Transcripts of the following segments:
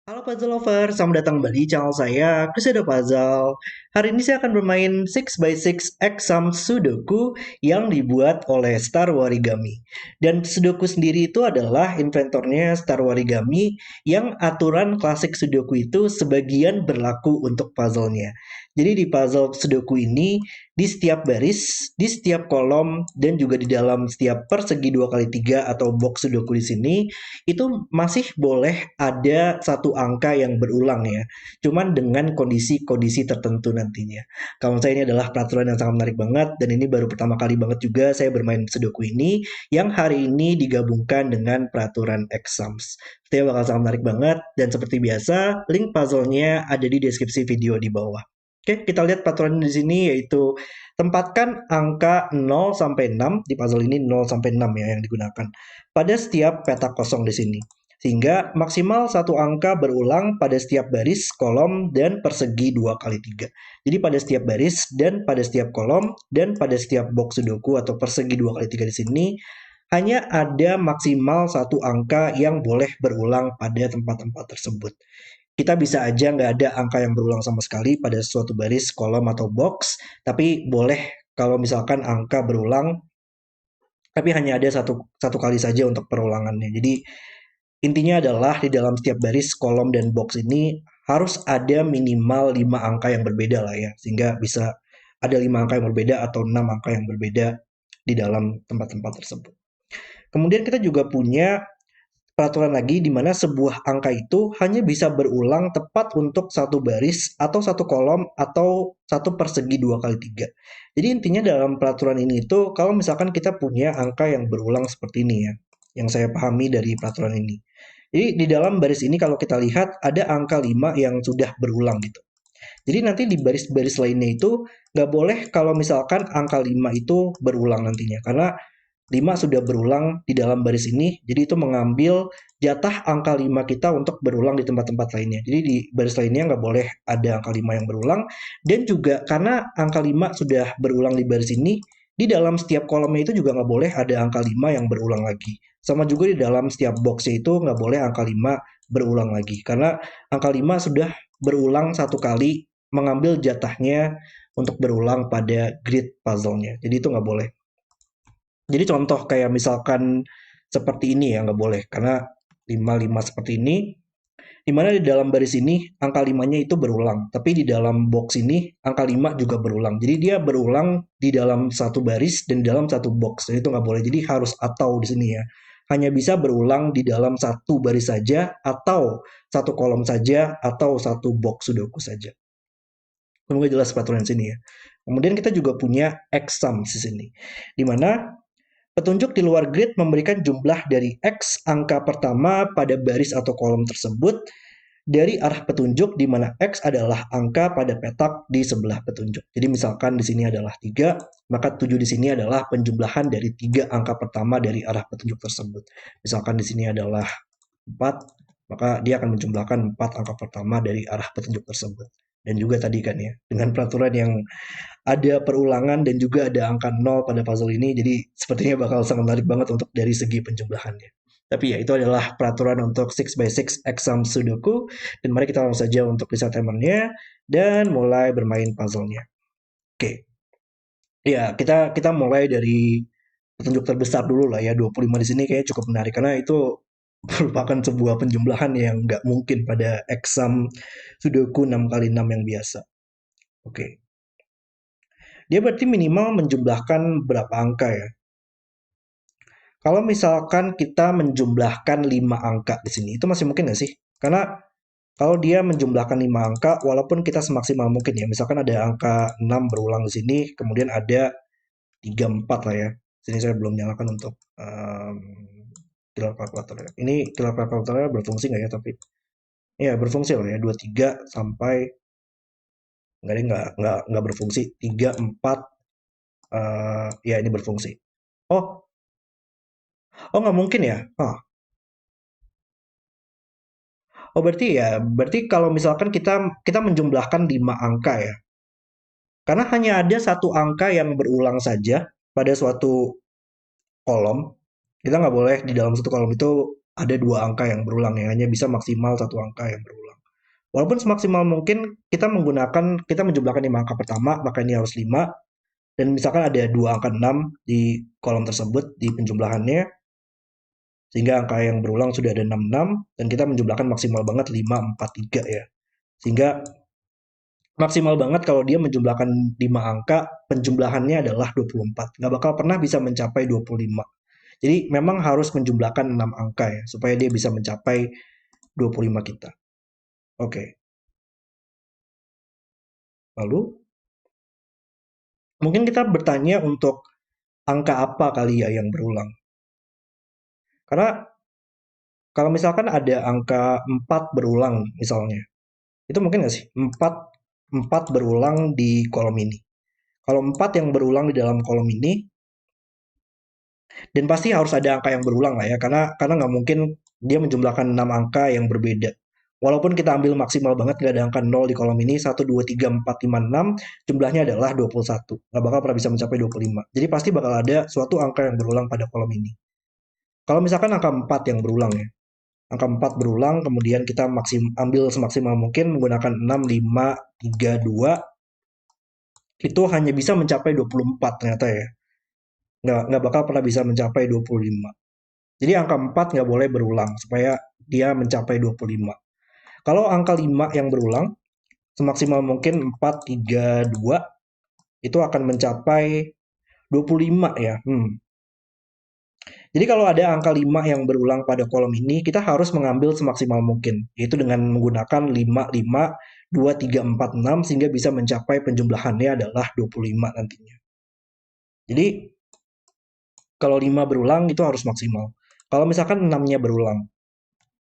Halo Puzzle Lover, selamat datang kembali di channel saya, Crusader Puzzle. Hari ini saya akan bermain 6x6 Exam Sudoku yang dibuat oleh Star Warigami. Dan Sudoku sendiri itu adalah inventornya Star Warigami yang aturan klasik Sudoku itu sebagian berlaku untuk puzzle-nya. Jadi di puzzle Sudoku ini, di setiap baris, di setiap kolom, dan juga di dalam setiap persegi 2x3 atau box Sudoku di sini, itu masih boleh ada satu angka yang berulang ya. Cuman dengan kondisi-kondisi tertentu nantinya. Kalau saya ini adalah peraturan yang sangat menarik banget dan ini baru pertama kali banget juga saya bermain Sudoku ini yang hari ini digabungkan dengan peraturan exams. Sepertinya bakal sangat menarik banget dan seperti biasa link puzzle-nya ada di deskripsi video di bawah. Oke, kita lihat peraturan di sini yaitu tempatkan angka 0 sampai 6 di puzzle ini 0 sampai 6 ya yang digunakan pada setiap petak kosong di sini. Sehingga maksimal satu angka berulang pada setiap baris, kolom, dan persegi 2x3. Jadi pada setiap baris dan pada setiap kolom dan pada setiap box Sudoku atau persegi 2x3 di sini hanya ada maksimal satu angka yang boleh berulang pada tempat-tempat tersebut. Kita bisa aja nggak ada angka yang berulang sama sekali pada suatu baris, kolom, atau box, tapi boleh kalau misalkan angka berulang tapi hanya ada satu kali saja untuk perulangannya. Jadi intinya adalah di dalam setiap baris, kolom, dan box ini harus ada minimal 5 angka yang berbeda lah ya. Sehingga bisa ada 5 angka yang berbeda atau 6 angka yang berbeda di dalam tempat-tempat tersebut. Kemudian kita juga punya peraturan lagi di mana sebuah angka itu hanya bisa berulang tepat untuk satu baris atau satu kolom atau satu persegi 2x3. Jadi intinya dalam peraturan ini itu kalau misalkan kita punya angka yang berulang seperti ini ya, yang saya pahami dari peraturan ini. Jadi di dalam baris ini kalau kita lihat ada angka 5 yang sudah berulang gitu. Jadi nanti di baris-baris lainnya itu nggak boleh kalau misalkan angka 5 itu berulang nantinya. Karena 5 sudah berulang di dalam baris ini, jadi itu mengambil jatah angka 5 kita untuk berulang di tempat-tempat lainnya. Jadi di baris lainnya nggak boleh ada angka 5 yang berulang. Dan juga karena angka 5 sudah berulang di baris ini, di dalam setiap kolomnya itu juga nggak boleh ada angka 5 yang berulang lagi. Sama juga di dalam setiap boxnya itu nggak boleh angka 5 berulang lagi. Karena angka 5 sudah berulang satu kali mengambil jatahnya untuk berulang pada grid puzzle-nya. Jadi itu nggak boleh. Jadi contoh kayak misalkan seperti ini ya nggak boleh karena 5 5 seperti ini di mana di dalam baris ini angka 5-nya itu berulang, tapi di dalam box ini angka 5 juga berulang. Jadi dia berulang di dalam satu baris dan di dalam satu box. Jadi itu nggak boleh. Jadi harus atau di sini ya. Hanya bisa berulang di dalam satu baris saja atau satu kolom saja atau satu box Sudoku saja. Semoga jelas peraturan sini ya. Kemudian kita juga punya exam di sini. Di mana petunjuk di luar grid memberikan jumlah dari X angka pertama pada baris atau kolom tersebut dari arah petunjuk di mana X adalah angka pada petak di sebelah petunjuk. Jadi misalkan di sini adalah 3, maka 7 di sini adalah penjumlahan dari 3 angka pertama dari arah petunjuk tersebut. Misalkan di sini adalah 4, maka dia akan menjumlahkan 4 angka pertama dari arah petunjuk tersebut. Dan juga tadi kan ya, dengan peraturan yang ada perulangan dan juga ada angka 0 pada puzzle ini, jadi sepertinya bakal sangat menarik banget untuk dari segi penjumlahannya. Tapi ya, itu adalah peraturan untuk 6x6 exam Sudoku, dan mari kita langsung saja untuk reset timernya, dan mulai bermain puzzle-nya. Oke, ya kita mulai dari petunjuk terbesar dulu lah ya, 25 di sini kayaknya cukup menarik, karena itu merupakan sebuah penjumlahan yang nggak mungkin pada exam Sudoku 6x6 yang biasa. Oke. Dia berarti minimal menjumlahkan berapa angka ya? Kalau misalkan kita menjumlahkan 5 angka di sini, itu masih mungkin nggak sih? Karena kalau dia menjumlahkan 5 angka, walaupun kita semaksimal mungkin ya, misalkan ada angka 6 berulang di sini, kemudian ada 3, 4 lah ya. Sini saya belum nyalakan untuk killer calculator ya. Ini killer calculator berfungsi nggak ya? Tapi ya berfungsi lah ya, 2, 3 sampai nggak berfungsi. 3, 4 ya ini berfungsi. Oh, oh nggak mungkin ya? Oh berarti kalau misalkan kita menjumlahkan 5 angka ya. Karena hanya ada satu angka yang berulang saja pada suatu kolom. Kita nggak boleh di dalam satu kolom itu ada 2 angka yang berulang ya. Hanya bisa maksimal satu angka yang berulang. Walaupun semaksimal mungkin kita menjumlahkan 5 angka pertama, maka ini harus 5. Dan misalkan ada 2 angka 6 di kolom tersebut di penjumlahannya, sehingga angka yang berulang sudah ada 66, dan kita menjumlahkan maksimal banget 5, 4, 3 ya. Sehingga maksimal banget kalau dia menjumlahkan 5 angka, penjumlahannya adalah 24. Nggak bakal pernah bisa mencapai 25. Jadi memang harus menjumlahkan 6 angka ya, supaya dia bisa mencapai 25 kita. Oke. Lalu, mungkin kita bertanya untuk angka apa kali ya yang berulang. Karena kalau misalkan ada angka 4 berulang misalnya, itu mungkin nggak sih? 4 berulang di kolom ini. Kalau 4 yang berulang di dalam kolom ini, dan pasti harus ada angka yang berulang lah ya, karena nggak mungkin dia menjumlahkan 6 angka yang berbeda. Walaupun kita ambil maksimal banget, nggak ada angka 0 di kolom ini, 1, 2, 3, 4, 5, 6, jumlahnya adalah 21. Nggak bakal pernah bisa mencapai 25. Jadi pasti bakal ada suatu angka yang berulang pada kolom ini. Kalau misalkan angka 4 yang berulang ya, angka 4 berulang, kemudian kita ambil semaksimal mungkin menggunakan 6, 5, 3, 2, itu hanya bisa mencapai 24 ternyata ya. Nggak bakal pernah bisa mencapai 25. Jadi angka 4 nggak boleh berulang supaya dia mencapai 25. Kalau angka 5 yang berulang, semaksimal mungkin 4, 3, 2, itu akan mencapai 25 ya. Jadi kalau ada angka 5 yang berulang pada kolom ini, kita harus mengambil semaksimal mungkin, yaitu dengan menggunakan 5, 5, 2, 3, 4, 6, sehingga bisa mencapai penjumlahannya adalah 25 nantinya. Jadi kalau 5 berulang itu harus maksimal. Kalau misalkan 6-nya berulang,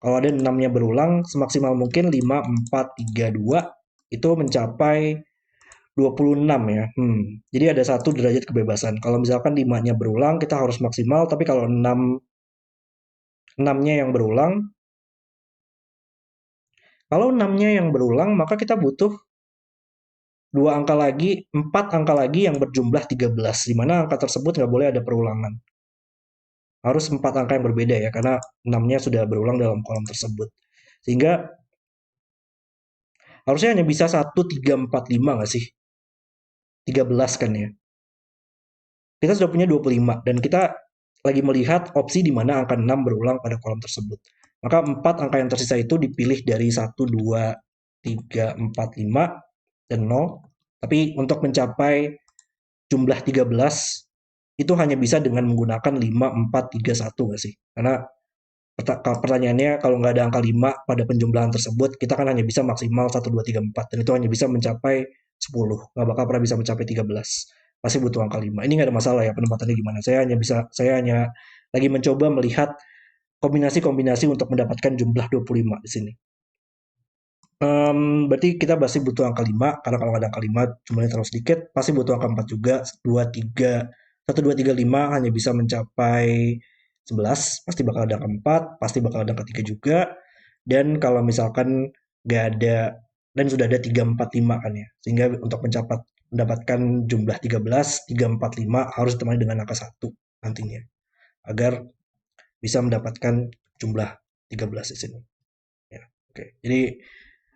kalau ada 6-nya berulang, semaksimal mungkin 5, 4, 3, 2, itu mencapai 26 ya. Jadi ada 1 derajat kebebasan. Kalau misalkan 5-nya berulang, kita harus maksimal, tapi kalau 6-nya yang berulang, kalau 6-nya yang berulang, maka kita butuh 4 angka lagi yang berjumlah 13, di mana angka tersebut nggak boleh ada perulangan. Harus 4 angka yang berbeda ya, karena 6-nya sudah berulang dalam kolom tersebut. Sehingga harusnya hanya bisa 1, 3, 4, 5 nggak sih? 13 kan ya. Kita sudah punya 25, dan kita lagi melihat opsi di mana angka 6 berulang pada kolom tersebut. Maka 4 angka yang tersisa itu dipilih dari 1, 2, 3, 4, 5, dan 0. Tapi untuk mencapai jumlah 13, itu hanya bisa dengan menggunakan 5, 4, 3, 1 nggak sih? Karena pertanyaannya kalau nggak ada angka 5 pada penjumlahan tersebut, kita kan hanya bisa maksimal 1, 2, 3, 4. Dan itu hanya bisa mencapai 10. Nggak bakal pernah bisa mencapai 13. Pasti butuh angka 5. Ini nggak ada masalah ya penempatannya gimana. Saya hanya lagi mencoba melihat kombinasi-kombinasi untuk mendapatkan jumlah 25 di sini. Berarti kita pasti butuh angka 5, karena kalau nggak ada angka 5 jumlahnya terlalu sedikit, pasti butuh angka 4 juga. 1, 2, 3, 5 hanya bisa mencapai 11, pasti bakal ada angka 4, pasti bakal ada angka 3 juga. Dan kalau misalkan nggak ada, dan sudah ada 3, 4, 5 kan ya, sehingga untuk mendapatkan jumlah 13, 3, 4, 5 harus ditemani dengan angka 1 nantinya, agar bisa mendapatkan jumlah 13 di sini. Ya, oke. Jadi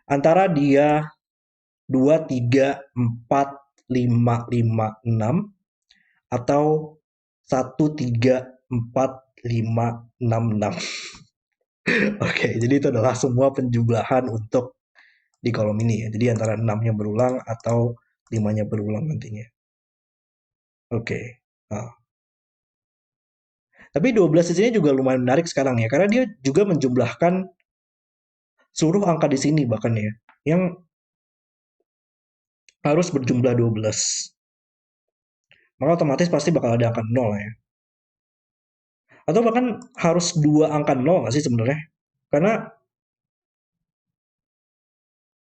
antara dia 2, 3, 4, 5, 5, 6 atau 1, 3, 4, 5, 6, 6. Oke, jadi itu adalah semua penjumlahan untuk di kolom ini ya. Jadi antara 6-nya berulang atau 5-nya berulang nantinya. Oke. Nah. Tapi 12 di sini juga lumayan menarik sekarang ya, karena dia juga menjumlahkan seluruh angka di sini bahkan ya, yang harus berjumlah 12. Maka otomatis pasti bakal ada angka 0 ya. Atau bahkan harus 2 angka 0 nggak sih sebenarnya? Karena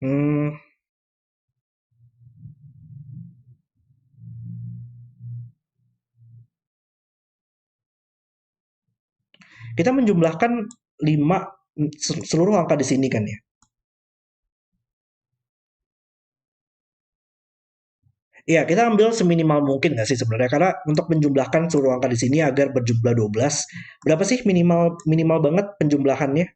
hmm, kita menjumlahkan 5 seluruh angka di sini kan ya. Iya, kita ambil seminimal mungkin nggak sih sebenarnya? Karena untuk menjumlahkan seluruh angka di sini agar berjumlah 12, berapa sih minimal minimal banget penjumlahannya?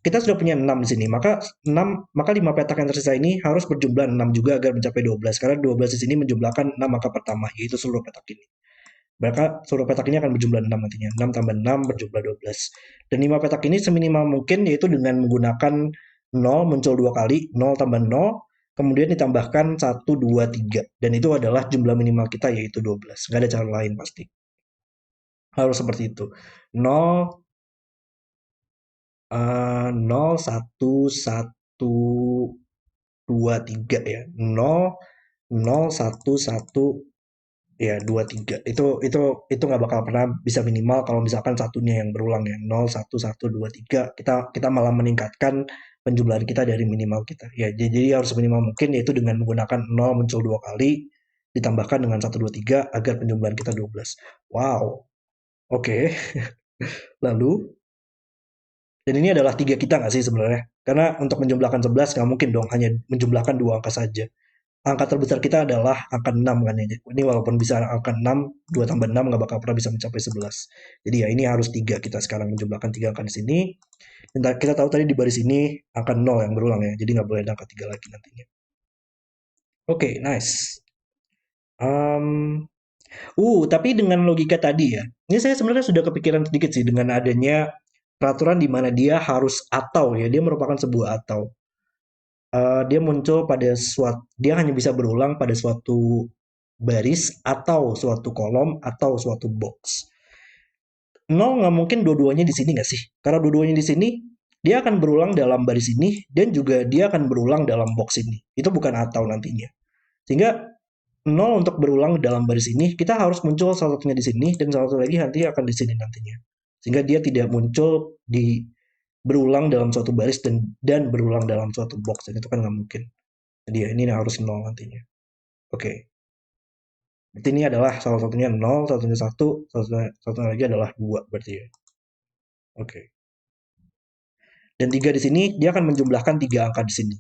kita sudah punya 6 di sini. Maka 5 petak yang tersisa ini harus berjumlah 6 juga agar mencapai 12. Karena 12 di sini menjumlahkan 6 angka pertama, yaitu seluruh petak ini. Maka seluruh petak ini akan berjumlah 6 nantinya. 6 tambah 6 berjumlah 12. Dan 5 petak ini seminimal mungkin yaitu dengan menggunakan 0 muncul 2 kali, 0 tambah 0, kemudian ditambahkan 1, 2, 3. Dan itu adalah jumlah minimal kita yaitu 12. Nggak ada cara lain pasti. Harus seperti itu. 0, 0, 1, 1, 2, 3 ya. 0, 0, 1, 1, ya 2, 3. Itu nggak bakal pernah bisa minimal kalau misalkan satunya yang berulang ya. 0, 1, 1, 2, 3. Kita malah meningkatkan penjumlahan kita dari minimal kita. Ya, jadi harus minimal mungkin yaitu dengan menggunakan 0 muncul 2 kali ditambahkan dengan 1, 2, 3 agar penjumlahan kita 12. Wow. Oke. Lalu dan ini adalah 3 kita nggak sih sebenarnya? Karena untuk menjumlahkan 11 nggak mungkin dong hanya menjumlahkan 2 angka saja. Angka terbesar kita adalah angka 6 kan ya. Ini walaupun bisa angka 6, 2 tambah 6 nggak bakal pernah bisa mencapai 11. Jadi ya ini harus 3 kita sekarang menjumlahkan 3 angka di sini. Dan kita tahu tadi di baris ini angka 0 yang berulang ya. Jadi nggak boleh ada angka 3 lagi nantinya. Oke, nice. Um, tapi dengan logika tadi ya, ini saya sebenarnya sudah kepikiran sedikit sih dengan adanya peraturan di mana dia harus atau ya, dia merupakan sebuah atau. Dia muncul pada dia hanya bisa berulang pada suatu baris atau suatu kolom atau suatu box. Nol nggak mungkin dua-duanya di sini nggak sih? Karena dua-duanya di sini dia akan berulang dalam baris ini dan juga dia akan berulang dalam box ini. Itu bukan atau nantinya. Sehingga nol untuk berulang dalam baris ini kita harus muncul salah satunya di sini dan salah satu lagi nanti akan di sini nantinya. Sehingga dia tidak muncul di berulang dalam suatu baris dan berulang dalam suatu box dan itu kan nggak mungkin. Jadi ya ini harus nol nantinya. Oke. Berarti ini adalah salah satunya nol, salah satunya satu, satunya lagi adalah dua berarti ya. Oke. Dan 3 di sini dia akan menjumlahkan 3 angka di sini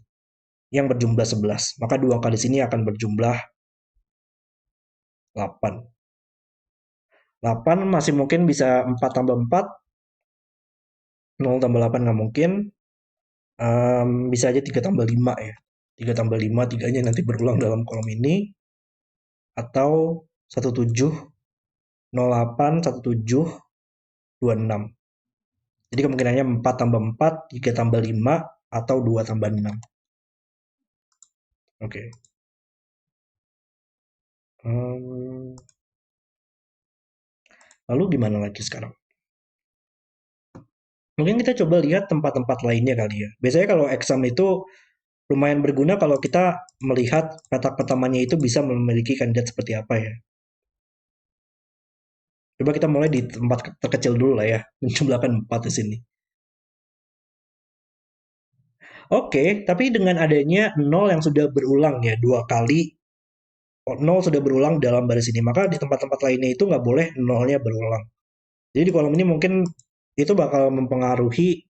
yang berjumlah 11. Maka 2 angka di sini akan berjumlah 8. 8 masih mungkin bisa 4 tambah 4, 0 tambah 8 nggak mungkin. Bisa aja 3 tambah 5 ya. 3 tambah 5, 3-nya nanti berulang dalam kolom ini. Atau 17, 08, 17, 26. Jadi kemungkinannya 4 tambah 4, 3 tambah 5, atau 2 tambah 6. Oke. Lalu gimana lagi sekarang? Mungkin kita coba lihat tempat-tempat lainnya kali ya. Biasanya kalau exam itu lumayan berguna kalau kita melihat petak pertamanya itu bisa memiliki kandidat seperti apa ya. Coba kita mulai di tempat terkecil dulu lah ya, menjumlahkan 4 di sini. Oke, tapi dengan adanya 0 yang sudah berulang ya, 2 kali 0 sudah berulang dalam baris ini, maka di tempat-tempat lainnya itu nggak boleh 0-nya berulang. Jadi di kolom ini mungkin itu bakal mempengaruhi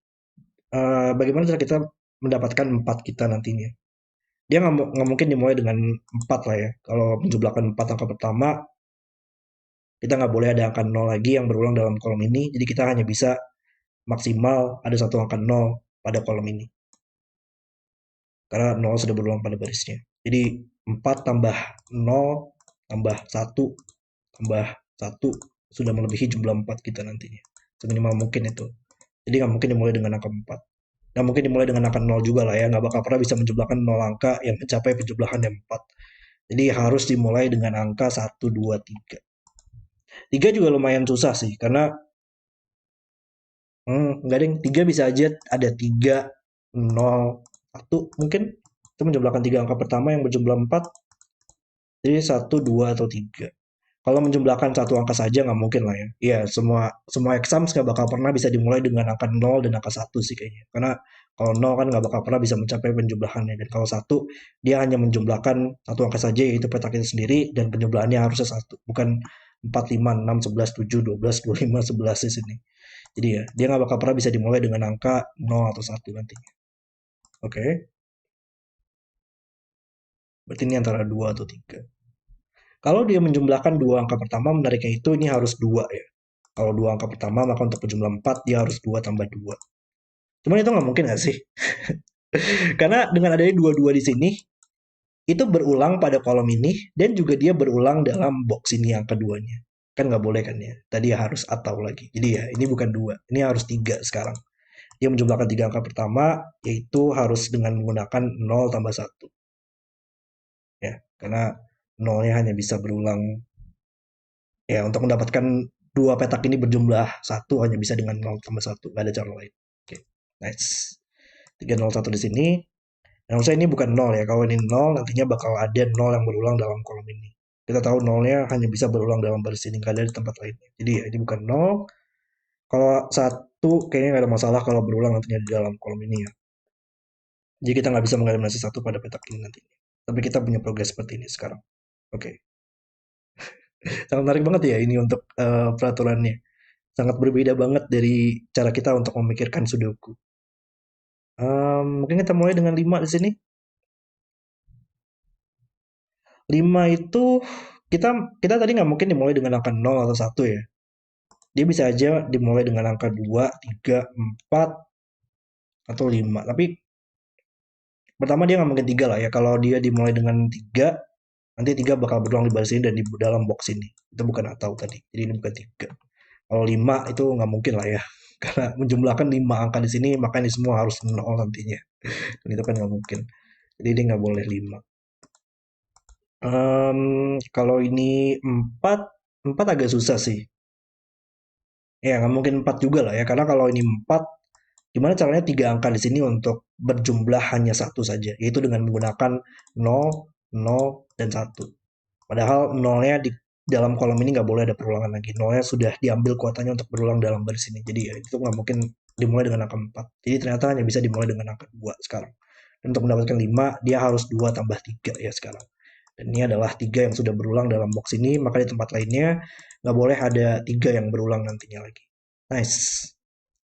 bagaimana cara kita mendapatkan 4 kita nantinya. Dia nggak mungkin dimulai dengan 4 lah ya. Kalau menjumlahkan 4 angka pertama, kita nggak boleh ada angka 0 lagi yang berulang dalam kolom ini. Jadi kita hanya bisa maksimal ada satu angka 0 pada kolom ini. Karena 0 sudah berulang pada barisnya. Jadi 4 tambah 0 tambah 1 tambah 1 sudah melebihi jumlah 4 kita nantinya. Seminimal mungkin itu. Jadi nggak mungkin dimulai dengan angka 4. Nggak mungkin dimulai dengan angka 0 juga lah ya. Nggak bakal pernah bisa menjumlahkan 0 angka yang mencapai penjumlahan yang 4. Jadi harus dimulai dengan angka 1, 2, 3. 3 juga lumayan susah sih. Karena nggak ada yang 3 bisa aja ada 3, 0, 1 mungkin. Itu menjumlahkan 3 angka pertama yang berjumlah 4. Jadi 1, 2, atau 3. Kalau menjumlahkan satu angka saja nggak mungkin lah ya. Iya, semua exam nggak bakal pernah bisa dimulai dengan angka 0 dan angka 1 sih kayaknya. Karena kalau 0 kan nggak bakal pernah bisa mencapai penjumlahannya. Dan kalau 1, dia hanya menjumlahkan satu angka saja yaitu petak itu sendiri dan penjumlahannya harusnya 1. Bukan 4, 5, 6, 11, 7, 12, 25, 11 di sini. Jadi ya, dia nggak bakal pernah bisa dimulai dengan angka 0 atau 1 nantinya. Oke. Berarti ini antara 2 atau 3. Kalau dia menjumlahkan 2 angka pertama, menariknya itu ini harus 2 ya. Kalau 2 angka pertama, maka untuk penjumlah 4, dia harus 2 tambah 2. Cuman itu nggak mungkin nggak sih? Karena dengan adanya dua-dua di sini, itu berulang pada kolom ini, dan juga dia berulang dalam box ini yang keduanya. Kan nggak boleh kan ya? Tadi ya harus atau lagi. Jadi ya, ini bukan dua, ini harus tiga sekarang. Dia menjumlahkan tiga angka pertama, yaitu harus dengan menggunakan 0 tambah satu. Ya, karena nolnya hanya bisa berulang. Ya, untuk mendapatkan dua petak ini berjumlah satu hanya bisa dengan 0 tambah satu, nggak ada cara lain. Oke, nice. 301 di sini. Nah, maksudnya ini bukan nol ya. Kalau ini nol, nantinya bakal ada nol yang berulang dalam kolom ini. Kita tahu nolnya hanya bisa berulang dalam baris ini, nggak ada di tempat lainnya. Jadi ya, ini bukan nol. Kalau satu, kayaknya nggak ada masalah kalau berulang nantinya di dalam kolom ini ya. Jadi kita nggak bisa mengeliminasi satu pada petak ini nantinya. Tapi kita punya progres seperti ini sekarang. Oke. Sangat menarik banget ya ini untuk peraturannya. Sangat berbeda banget dari cara kita untuk memikirkan Sudoku. Mungkin kita mulai dengan 5 di sini. 5 itu kita kita tadi nggak mungkin dimulai dengan angka 0 atau satu ya. Dia bisa aja dimulai dengan angka 2, 3, 4, atau 5. Tapi pertama dia nggak mungkin 3 lah ya. Kalau dia dimulai dengan 3, nanti 3 bakal berulang di baris ini dan di dalam box ini. Itu bukan atau tadi. Jadi ini bukan 3. Kalau 5 itu nggak mungkin lah ya. Karena menjumlahkan 5 angka di sini, maka ini semua harus 0 nantinya. Dan itu kan nggak mungkin. Jadi dia nggak boleh 5. Kalau ini 4, 4 agak susah sih. Ya, nggak mungkin 4 juga lah ya. Karena kalau ini 4, gimana caranya tiga angka di sini untuk berjumlah hanya satu saja, yaitu dengan menggunakan 0, 0, dan 1. Padahal nolnya di dalam kolom ini nggak boleh ada perulangan lagi. Nolnya sudah diambil kuotanya untuk berulang dalam baris ini. Jadi ya itu nggak mungkin dimulai dengan angka 4. Jadi ternyata hanya bisa dimulai dengan angka 2 sekarang. Dan untuk mendapatkan 5, dia harus 2 tambah 3 ya sekarang. Dan ini adalah 3 yang sudah berulang dalam box ini, maka di tempat lainnya nggak boleh ada 3 yang berulang nantinya lagi. Nice.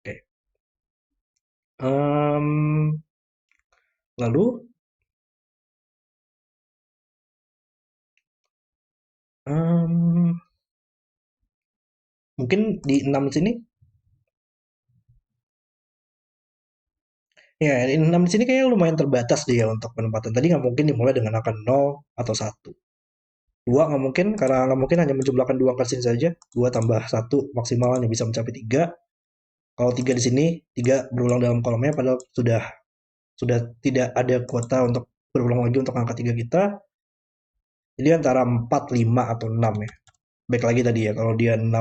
Oke. Em, lalu em, mungkin di 6 sini. Ya, di 6 di sini kayaknya lumayan terbatas deh ya untuk penempatan. Tadi nggak mungkin dimulai dengan angka 0 atau satu. 2 nggak mungkin, karena nggak mungkin hanya menjumlahkan dua angka sini saja. 2 tambah satu maksimal hanya bisa mencapai 3. Kalau 3 di sini, 3 berulang dalam kolomnya, padahal sudah tidak ada kuota untuk berulang lagi untuk angka 3 kita. Jadi antara 4, 5, atau 6 ya. Baik lagi tadi ya, kalau dia 6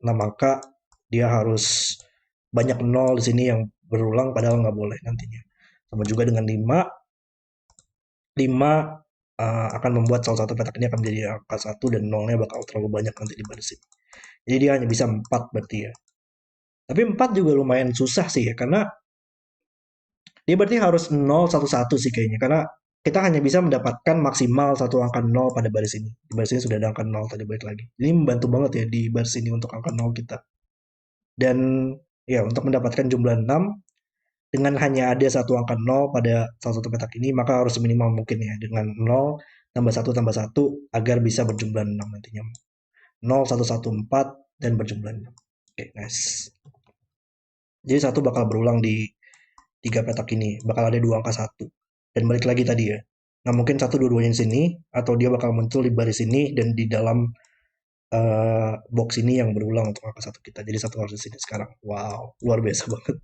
angka, dia harus banyak nol di sini yang berulang, padahal nggak boleh nantinya. Sama juga dengan 5, 5 akan membuat salah satu petak ini akan menjadi angka 1 dan nolnya bakal terlalu banyak nanti di baris ini. Jadi dia hanya bisa 4 berarti ya. Tapi 4 juga lumayan susah sih ya, karena dia berarti harus 0, 1, 1 sih kayaknya. Karena kita hanya bisa mendapatkan maksimal satu angka 0 pada baris ini. Di baris ini sudah ada angka 0 tadi balik lagi. Ini membantu banget ya di baris ini untuk angka 0 kita. Dan ya untuk mendapatkan jumlah 6 dengan hanya ada satu angka 0 pada salah satu petak ini, maka harus minimal mungkin ya dengan 0 tambah satu agar bisa berjumlah 6 nantinya. 0, 1, 1, 4 dan berjumlah 6. Oke, nice. Jadi satu bakal berulang di tiga petak ini, bakal ada dua angka satu. Dan balik lagi tadi ya, nggak mungkin satu dua-duanya di sini, atau dia bakal muncul di baris ini dan di dalam box ini yang berulang untuk angka satu kita. Jadi satu harus di sini sekarang. Wow, luar biasa banget.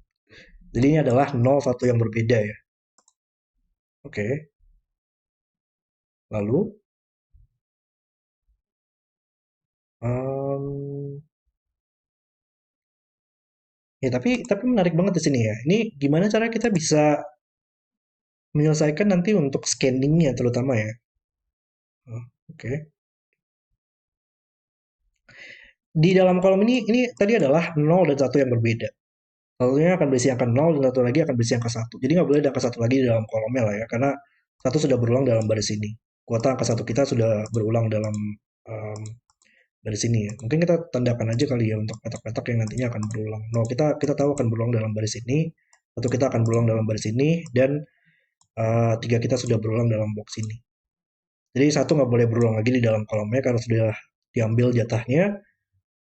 Jadi ini adalah 0, 1 yang berbeda ya. Oke, lalu em, ya tapi menarik banget di sini ya. Ini gimana cara kita bisa menyelesaikan nanti untuk scanningnya terutama ya. Oke. Di dalam kolom ini tadi adalah 0 dan satu yang berbeda. Satunya akan berisi angka 0 dan satu lagi akan berisi angka satu. Jadi nggak boleh ada angka satu lagi di dalam kolomnya lah ya, karena satu sudah berulang dalam baris ini. Kuota angka satu kita sudah berulang dalam em, baris ini ya. Mungkin kita tandakan aja kali ya untuk petak-petak yang nantinya akan berulang. No, kita tahu akan berulang dalam baris ini, satu kita akan berulang dalam baris ini, dan tiga kita sudah berulang dalam box ini. Jadi satu nggak boleh berulang lagi di dalam kolomnya karena sudah diambil jatahnya.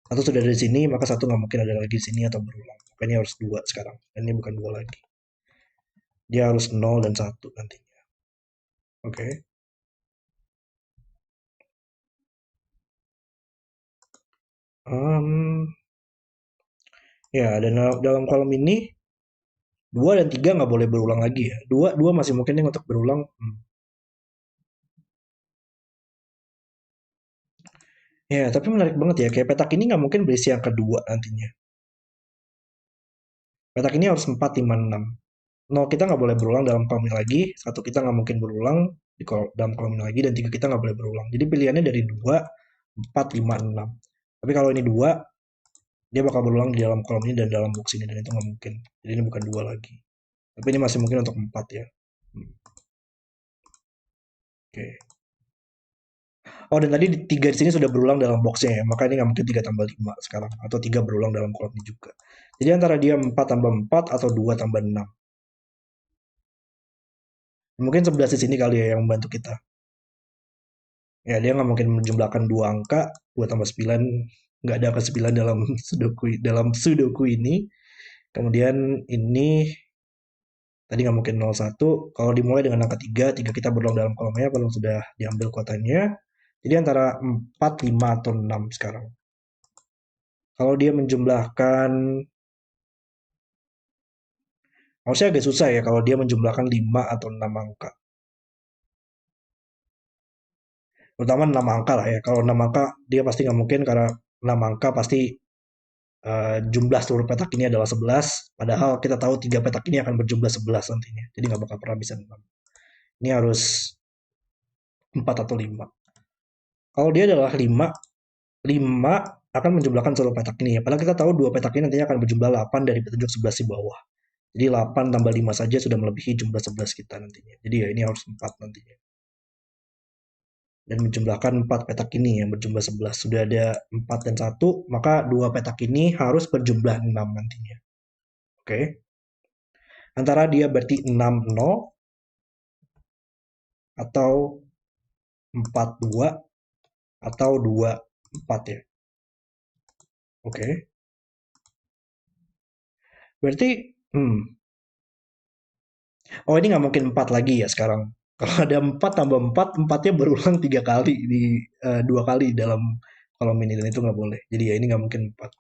Satu sudah ada di sini, maka satu nggak mungkin ada lagi di sini atau berulang. Makanya harus dua sekarang. Dan ini bukan dua lagi. Dia harus 0 dan 1 nantinya. Oke. Ya, dan dalam kolom ini 2 dan 3 nggak boleh berulang lagi ya. Dua masih mungkin yang untuk berulang. Ya, tapi menarik banget ya. Kayak petak ini nggak mungkin berisi yang kedua nantinya. Petak ini harus 4, 5, 6. 0 kita nggak boleh berulang dalam kolom ini lagi. Satu kita nggak mungkin berulang dalam kolom ini lagi. Dan 3 kita nggak boleh berulang. Jadi pilihannya dari 2, 4, 5, 6. Tapi kalau ini 2, dia bakal berulang di dalam kolom ini dan dalam box ini. Dan itu nggak mungkin. Jadi ini bukan 2 lagi. Tapi ini masih mungkin untuk 4 ya. Oke. Oh, dan tadi 3 di sini sudah berulang dalam boxnya ya. Maka ini nggak mungkin 3 tambah 5 sekarang. Atau 3 berulang dalam kolom ini juga. Jadi antara dia 4 tambah 4 atau 2 tambah 6. Mungkin 11 di sini kali ya yang membantu kita. Ya, dia nggak mungkin menjumlahkan 2 angka. 2 tambah 9. Nggak ada angka 9 dalam sudoku ini. Kemudian ini tadi nggak mungkin 01. Kalau dimulai dengan angka 3, 3 kita berulang dalam kolomnya. Kalau sudah diambil kuotanya. Jadi antara 4, 5, atau 6 sekarang. Kalau dia menjumlahkan, harusnya agak susah ya kalau dia menjumlahkan 5 atau 6 angka. Terutama 6 angka lah ya. Kalau 6 angka dia pasti nggak mungkin karena 6 angka pasti jumlah seluruh petak ini adalah 11. Padahal kita tahu 3 petak ini akan berjumlah 11 nantinya. Jadi nggak bakal pernah bisa 6. Ini harus 4 atau 5. Kalau dia adalah 5, 5 akan menjumlahkan seluruh petak ini ya. Padahal kita tahu 2 petak ini nantinya akan berjumlah 8 dari petunjuk 11 di bawah. Jadi 8 tambah 5 saja sudah melebihi jumlah 11 kita nantinya. Jadi ya ini harus 4 nantinya. Dan menjumlahkan 4 petak ini yang berjumlah 11. Sudah ada 4 dan 1, maka 2 petak ini harus berjumlah 6 nantinya. Oke. Antara dia berarti 6, 0 atau 4, 2 atau 2, 4 ya. Oke. Berarti, oh ini nggak mungkin 4 lagi ya sekarang. Kalau ada 4 tambah 4, 4-nya berulang 3 kali di 2 kali dalam kolom ini dan itu nggak boleh. Jadi ya ini nggak mungkin 4.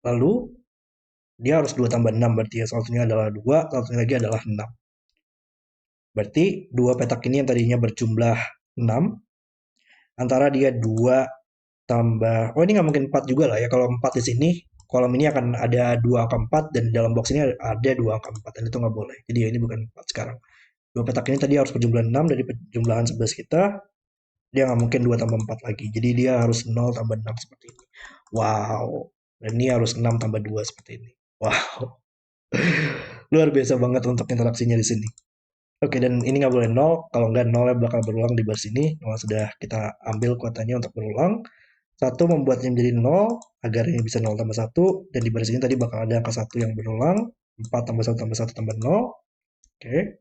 Lalu dia harus 2 tambah 6 berarti ya satunya adalah 2, satunya lagi adalah 6. Berarti 2 petak ini yang tadinya berjumlah 6, antara dia 2 tambah, oh ini nggak mungkin 4 juga lah ya, kalau 4 di sini, kolom ini akan ada 2 angka 4, dan di dalam box ini ada 2 angka 4, dan itu nggak boleh. Jadi ya ini bukan 4 sekarang. 2 petak ini tadi harus berjumlah 6 dari jumlahan 11 kita, dia nggak mungkin 2 tambah 4 lagi. Jadi dia harus 0 tambah 6 seperti ini. Wow. Dan ini harus 6 tambah 2 seperti ini. Wow. Luar biasa banget untuk interaksinya di sini. Oke, dan ini nggak boleh 0. Kalau nggak 0 bakal berulang di baris ini. 0 sudah kita ambil kuotanya untuk berulang. 1 membuatnya menjadi 0 agar ini bisa 0 tambah 1. Dan di baris ini tadi bakal ada angka 1 yang berulang. 4 tambah 1 tambah 1 tambah 0. Oke.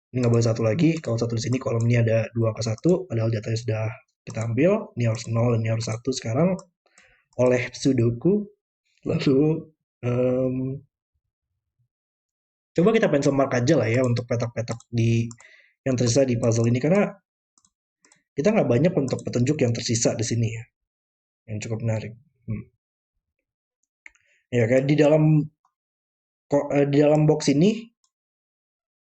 Ini nggak boleh 1 lagi. Kalau 1 di sini kolom ini ada 2 angka 1. Padahal datanya sudah kita ambil. Ini harus 0 dan ini harus 1 sekarang. Oleh sudoku. Lalu coba kita pencil mark aja lah ya untuk petak-petak yang tersisa di puzzle ini, karena kita nggak banyak untuk petunjuk yang tersisa di sini ya, yang cukup menarik. Ya kayak di dalam box ini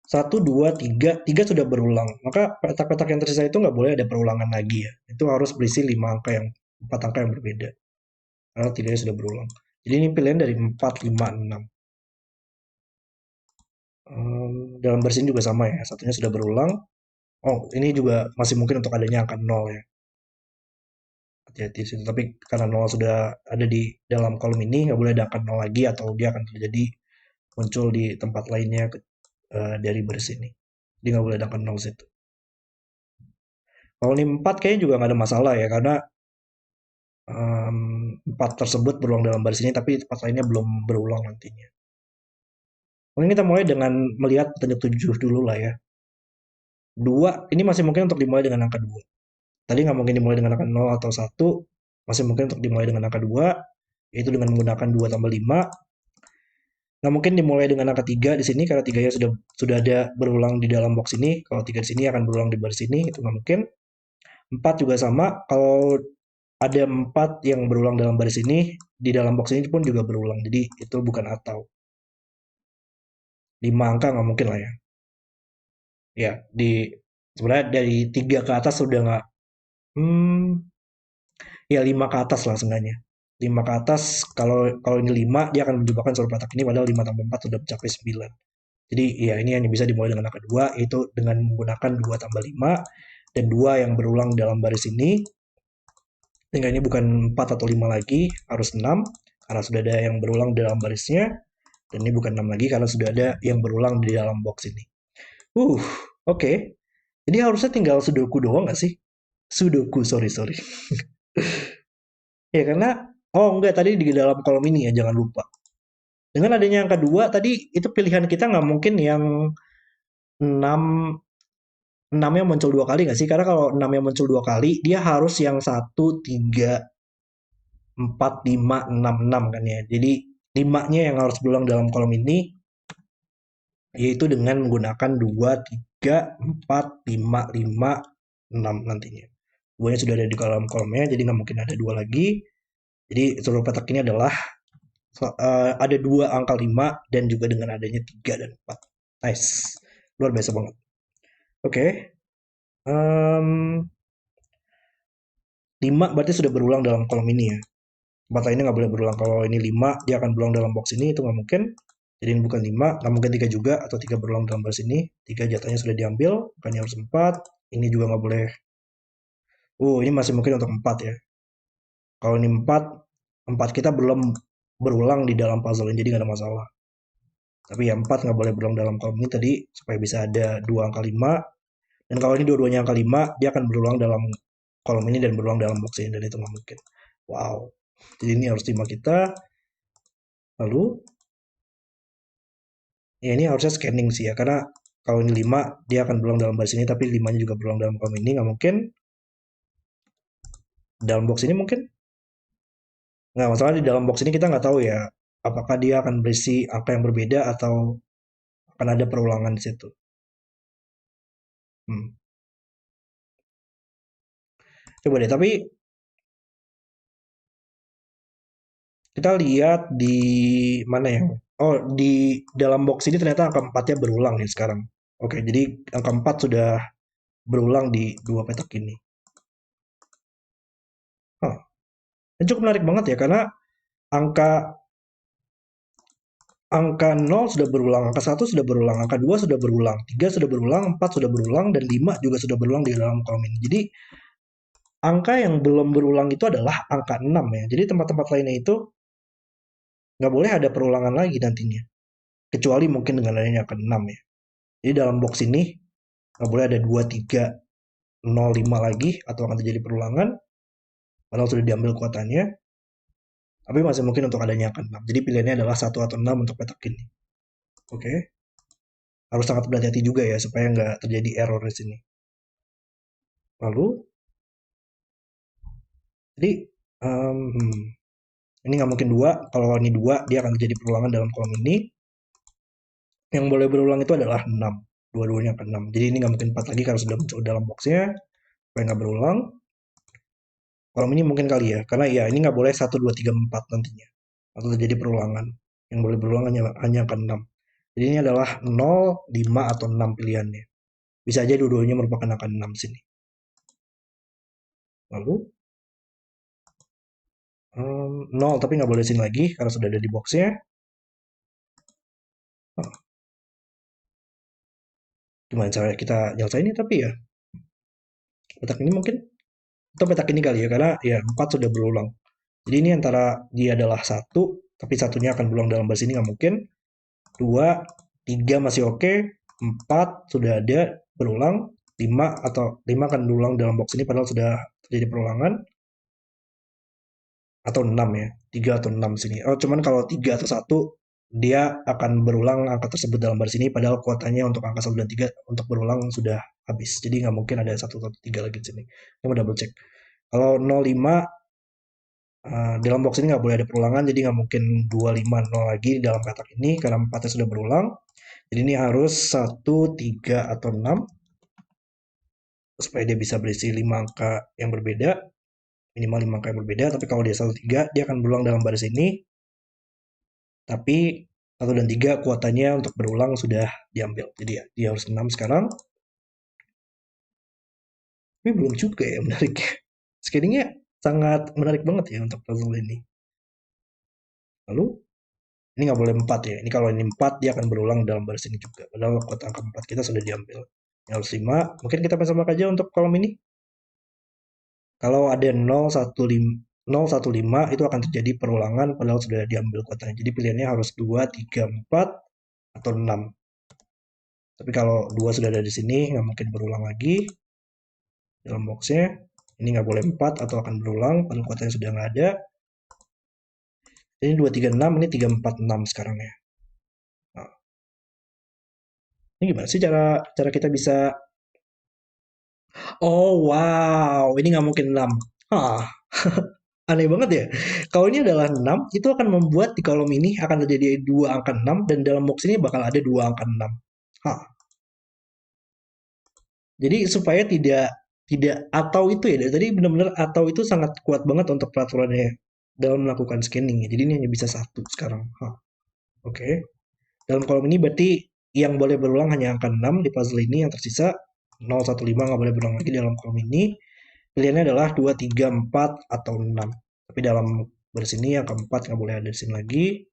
1, 2, 3 sudah berulang, maka petak-petak yang tersisa itu nggak boleh ada perulangan lagi ya. Itu harus berisi 4 angka yang berbeda, karena 3 sudah berulang. Jadi ini pilihan dari 4, 5, 6. Dalam baris ini juga sama ya, satunya sudah berulang. Oh, ini juga masih mungkin untuk adanya angka 0 ya. Hati-hati sih. Tapi karena 0 sudah ada di dalam kolom ini, nggak boleh ada angka 0 lagi atau dia akan terjadi muncul di tempat lainnya dari baris ini. Jadi nggak boleh ada angka 0 situ. Kalau ini 4 kayaknya juga nggak ada masalah ya, karena 4 tersebut berulang dalam baris ini, tapi tempat lainnya belum berulang nantinya. Mungkin kita mulai dengan melihat petunjuk 7 dulu lah ya. 2, ini masih mungkin untuk dimulai dengan angka 2. Tadi nggak mungkin dimulai dengan angka 0 atau 1, masih mungkin untuk dimulai dengan angka 2, yaitu dengan menggunakan 2 tambah 5. Nggak mungkin dimulai dengan angka 3 di sini karena 3 sudah ada berulang di dalam box ini. Kalau 3 di sini akan berulang di baris ini, itu nggak mungkin. 4 juga sama, kalau ada 4 yang berulang dalam baris ini, di dalam box ini pun juga berulang. Jadi itu bukan atau. 5 angka nggak mungkin lah ya. Ya, sebenarnya dari 3 ke atas sudah nggak, hmm, ya 5 ke atas lah seenggaknya. 5 ke atas, kalau kalau ini 5 dia akan menjumlahkan seluruh petak ini, padahal 5 tambah 4 sudah mencapai 9. Jadi ya ini hanya bisa dimulai dengan angka 2, yaitu dengan menggunakan 2 tambah 5, dan 2 yang berulang dalam baris ini, sehingga ini bukan 4 atau 5 lagi, harus 6, karena sudah ada yang berulang dalam barisnya, dan ini bukan 6 lagi, karena sudah ada yang berulang di dalam box ini. Oke. Okay. Jadi harusnya tinggal sudoku doang nggak sih? Sudoku, sorry. Ya karena, oh enggak, tadi di dalam kolom ini ya, jangan lupa. Dengan adanya yang kedua, tadi itu pilihan kita nggak mungkin yang 6 enamnya muncul dua kali nggak sih? Karena kalau enamnya muncul dua kali, dia harus yang 1, 3, 4, 5, 6 kan ya. Jadi 5-nya yang harus berulang dalam kolom ini, yaitu dengan menggunakan 2, 3, 4, 5, 5, 6 nantinya. Duanya sudah ada di kolomnya, jadi nggak mungkin ada 2 lagi. Jadi seluruh petak ini adalah ada 2 angka 5 dan juga dengan adanya 3 dan 4. Nice. Luar biasa banget. Oke. Okay. 5 berarti sudah berulang dalam kolom ini ya. 4 ini nggak boleh berulang. Kalau ini 5, dia akan berulang dalam box ini, itu nggak mungkin. Jadi ini bukan 5, nggak mungkin 3 juga, atau 3 berulang dalam baris ini. 3 jatahnya sudah diambil, makanya harus 4. Ini juga nggak boleh. Ini masih mungkin untuk 4 ya. Kalau ini 4, 4 kita belum berulang di dalam puzzle ini, jadi nggak ada masalah. Tapi ya 4 nggak boleh berulang dalam kolom ini tadi, supaya bisa ada 2 angka 5. Dan kalau ini dua-duanya angka 5, dia akan berulang dalam kolom ini dan berulang dalam box ini, dan itu nggak mungkin. Wow. Jadi ini harus 5 kita. Lalu, ya ini harusnya scanning sih ya, karena kalau ini 5, dia akan berulang dalam baris ini, tapi 5-nya juga berulang dalam kolom ini, nggak mungkin. Dalam box ini mungkin. Nggak, masalah di dalam box ini kita nggak tahu ya, apakah dia akan berisi angka yang berbeda atau akan ada perulangan di situ. Hmm. Coba deh, tapi kita lihat di mana ya? Oh, di dalam box ini ternyata angka 4-nya berulang nih sekarang. Oke, jadi angka 4 sudah berulang di dua petak ini. Oh, ini cukup menarik banget ya, karena angka angka 0 sudah berulang, angka 1 sudah berulang, angka 2 sudah berulang, 3 sudah berulang, 4 sudah berulang, dan 5 juga sudah berulang di dalam kolom ini. Jadi angka yang belum berulang itu adalah angka 6 ya. Jadi tempat-tempat lainnya itu nggak boleh ada perulangan lagi nantinya. Kecuali mungkin dengan adanya angka 6 ya. Jadi dalam box ini nggak boleh ada 2, 3, 0, 5 lagi atau akan terjadi perulangan. Padahal sudah diambil kuotanya. Tapi masih mungkin untuk adanya angka 6. Jadi pilihannya adalah 1 atau 6 untuk petak ini. Oke. Harus sangat berhati-hati juga ya supaya nggak terjadi error di sini. Lalu, jadi ini nggak mungkin 2. Kalau ini 2, dia akan terjadi perulangan dalam kolom ini. Yang boleh berulang itu adalah 6. Dua-duanya ke 6. Jadi ini nggak mungkin 4 lagi karena sudah muncul dalam boxnya. Supaya nggak berulang. Kolom ini mungkin kali ya. Karena ya ini nggak boleh 1, 2, 3, 4 nantinya. Atau terjadi perulangan. Yang boleh berulang hanya ke 6. Jadi ini adalah 0, 5, atau 6 pilihannya. Bisa aja dua-duanya merupakan angka 6 sini. Lalu 0 tapi nggak boleh sini lagi karena sudah ada di boxnya. Oh, gimana cara kita nyelesainnya tapi ya petak ini mungkin atau petak ini kali ya karena ya 4 sudah berulang. Jadi ini antara dia adalah 1 tapi satunya akan berulang dalam baris ini nggak mungkin. 2, 3 masih oke. 4 sudah ada berulang. 5 atau 5 akan berulang dalam box ini padahal sudah terjadi perulangan. Atau 6 ya. 3 atau 6 sini. Oh, cuman kalau 3 atau 1 dia akan berulang angka tersebut dalam baris ini padahal kuotanya untuk angka 1 dan 3 untuk berulang sudah habis. Jadi nggak mungkin ada 1 atau 3 lagi di sini. Kita mau double check. Kalau 05 Dalam box ini nggak boleh ada perulangan, jadi nggak mungkin 2, 5, 0 lagi di dalam petak ini karena 4-nya sudah berulang. Jadi ini harus 1, 3, atau 6 supaya dia bisa berisi 5 angka yang berbeda, minimal 5 angka yang berbeda. Tapi kalau dia 1, 3, dia akan berulang dalam baris ini. Tapi 1 dan 3 kuotanya untuk berulang sudah diambil. Jadi ya, dia harus 6 sekarang. Tapi belum juga ya menarik. Scanningnya sangat menarik banget ya untuk puzzle ini. Lalu ini nggak boleh 4 ya. Ini kalau ini 4 dia akan berulang dalam baris ini juga. Padahal kotak angka 4 kita sudah diambil. Ini harus 5. Mungkin kita pasang aja untuk kolom ini. Kalau ada 0, 1, 5 itu akan terjadi perulangan padahal sudah diambil kotaknya. Jadi pilihannya harus 2, 3, 4 atau 6. Tapi kalau 2 sudah ada di sini nggak mungkin berulang lagi dalam boxnya. Ini nggak boleh 4 atau akan berulang padahal kotaknya sudah nggak ada. Ini 2, 3, 6, ini 3, 4, 6 sekarang ya. Nah, ini gimana sih cara cara kita bisa. Oh wow, ini nggak mungkin 6. Hah, aneh banget ya. Kalau ini adalah 6, itu akan membuat di kolom ini akan terjadi 2 angka 6 dan dalam box ini bakal ada 2 angka 6. Hah. Jadi supaya tidak tidak atau itu ya, dari tadi benar-benar atau itu sangat kuat banget untuk peraturannya dalam melakukan scanning ya. Jadi ini hanya bisa satu sekarang. Hah. Oke. Dalam kolom ini berarti yang boleh berulang hanya angka 6 di puzzle ini, yang tersisa 0, 1, 5 nggak boleh berulang lagi dalam kolom ini. Pilihannya adalah 2, 3, 4, atau 6. Tapi dalam baris ini angka 4 nggak boleh ada di sini lagi.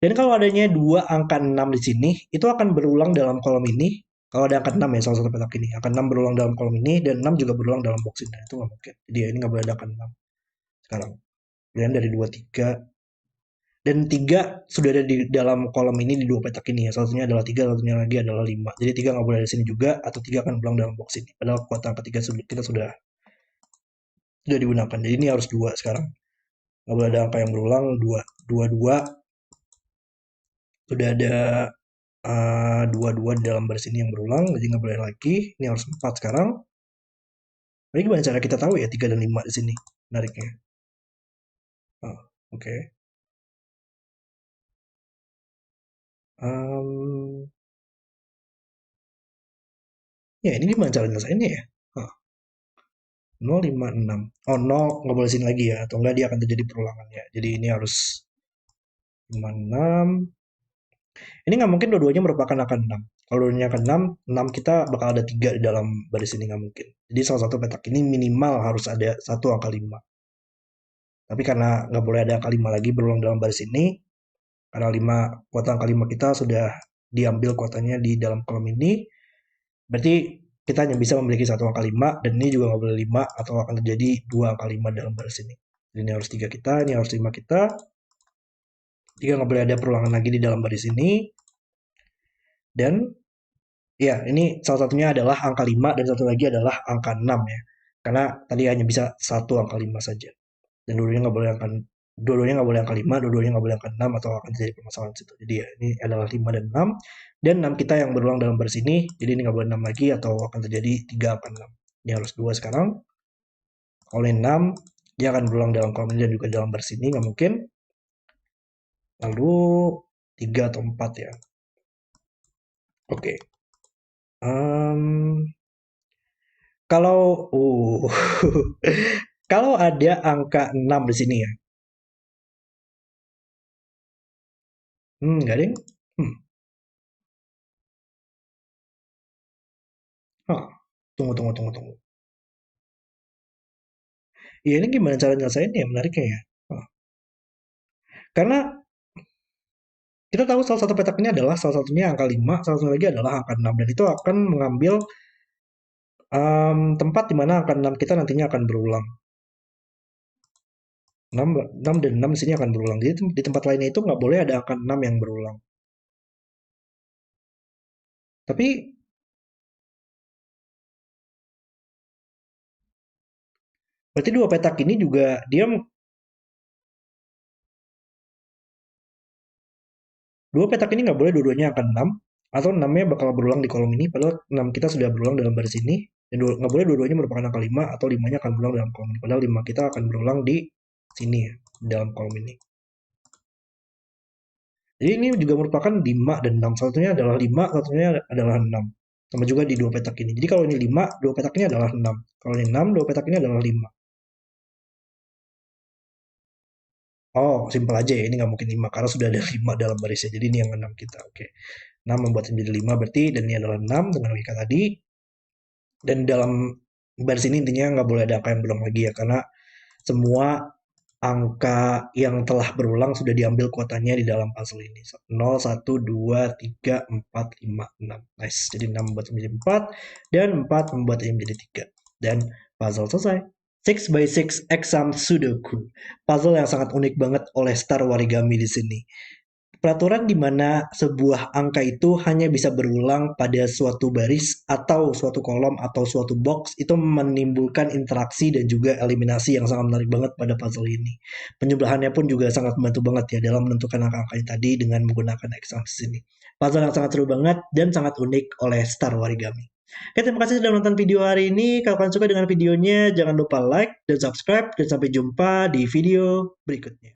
Dan kalau adanya dua angka 6 di sini, itu akan berulang dalam kolom ini. Kalau ada angka 6 ya, salah satu petak ini. Angka 6 berulang dalam kolom ini, dan 6 juga berulang dalam box ini. Nah, itu nggak mungkin. Jadi ya, ini nggak boleh ada angka 6. Sekarang, pilihan dari 2, 3. Dan 3 sudah ada di dalam kolom ini di dua petak ini ya. Satunya adalah 3, satunya lagi adalah 5. Jadi 3 nggak boleh ada di sini juga, atau 3 akan berulang dalam box ini. Padahal kuota angka 3 kita sudah digunakan. Jadi ini harus 2 sekarang. Nggak boleh ada angka yang berulang, 2. 2, 2. Sudah ada dua-dua di dalam baris ini yang berulang, jadi nggak boleh lagi. Ini harus 4 sekarang. Ini gimana cara kita tahu ya 3 dan 5 di sini menariknya? Oke. Um, ya ini gimana cara nyelesainnya ya? 0, 5, 6. Oh 0 nggak boleh sini lagi ya, atau enggak dia akan terjadi perulangan ya. Jadi ini harus 5, 6. Ini nggak mungkin dua-duanya merupakan angka 6. Kalau dua-duanya angka 6, 6 kita bakal ada 3 di dalam baris ini nggak mungkin. Jadi salah satu petak ini minimal harus ada satu angka 5. Tapi karena nggak boleh ada angka 5 lagi berulang dalam baris ini, karena 5 kuota angka 5 kita sudah diambil kuotanya di dalam kolom ini, berarti kita hanya bisa memiliki satu angka 5, dan ini juga nggak boleh 5 atau akan terjadi 2 angka 5 dalam baris ini. Jadi ini harus 3 kita, ini harus 5 kita. Jika nggak boleh ada perulangan lagi di dalam baris ini. Dan ya, ini salah satunya adalah angka 5 dan satu lagi adalah angka 6 ya. Karena tadi hanya bisa satu angka 5 saja. Dan dua-duanya nggak boleh angka 5, dua-duanya nggak boleh angka 6 atau akan terjadi permasalahan di situ. Jadi ya, ini adalah 5 dan 6. Dan 6 kita yang berulang dalam baris ini, jadi ini nggak boleh 6 lagi atau akan terjadi 3 angka 6. Ini harus 2 sekarang. Kalau ini 6, dia akan berulang dalam kolom ini dan juga dalam baris ini, nggak mungkin. Lalu 3 atau 4 ya. Oke. Kalau kalau ada angka 6 di sini ya. Nggak ada yang. Hmm. Hah. Tunggu, tunggu, tunggu, tunggu. Ya ini gimana cara nyelesainnya, menariknya ya. Hah. Karena kita tahu salah satu petak ini adalah salah satunya angka 5, salah satu lagi adalah angka 6. Dan itu akan mengambil tempat di mana angka 6 kita nantinya akan berulang. 6, 6 dan 6 di sini akan berulang. Jadi di tempat lainnya itu nggak boleh ada angka 6 yang berulang. Tapi berarti dua petak ini juga dia dua petak ini nggak boleh dua-duanya angka 6, atau 6-nya bakal berulang di kolom ini padahal 6 kita sudah berulang dalam baris ini. Dan nggak boleh dua-duanya merupakan angka 5 atau 5-nya akan berulang dalam kolom ini. Padahal 5 kita akan berulang di sini ya, dalam kolom ini. Jadi ini juga merupakan 5 dan 6. Satunya adalah 5, satunya adalah 6. Sama juga di dua petak ini. Jadi kalau ini 5, dua petak ini adalah 6. Kalau ini 6, dua petak ini adalah 5. Oh, simpel aja ya. Ini nggak mungkin 5 karena sudah ada 5 dalam barisnya. Jadi ini yang 6 kita. Oke. 6 membuat menjadi 5 berarti. Dan ini adalah 6 dengan logika tadi. Dan dalam baris ini intinya nggak boleh ada angka yang berulang lagi ya. Karena semua angka yang telah berulang sudah diambil kuotanya di dalam puzzle ini. 0, 1, 2, 3, 4, 5, 6. Nice. Jadi 6 membuat menjadi 4 dan 4 membuat ini menjadi 3. Dan puzzle selesai. 6 by 6 exam Sudoku. Puzzle yang sangat unik banget oleh Star Warigami di sini. Peraturan di mana sebuah angka itu hanya bisa berulang pada suatu baris atau suatu kolom atau suatu box itu menimbulkan interaksi dan juga eliminasi yang sangat menarik banget pada puzzle ini. Penyebelahannya pun juga sangat membantu banget ya dalam menentukan angka-angka tadi dengan menggunakan exams ini. Puzzle yang sangat seru banget dan sangat unik oleh Star Warigami. Oke, terima kasih sudah menonton video hari ini. Kalau kalian suka dengan videonya, jangan lupa like dan subscribe. Dan sampai jumpa di video berikutnya.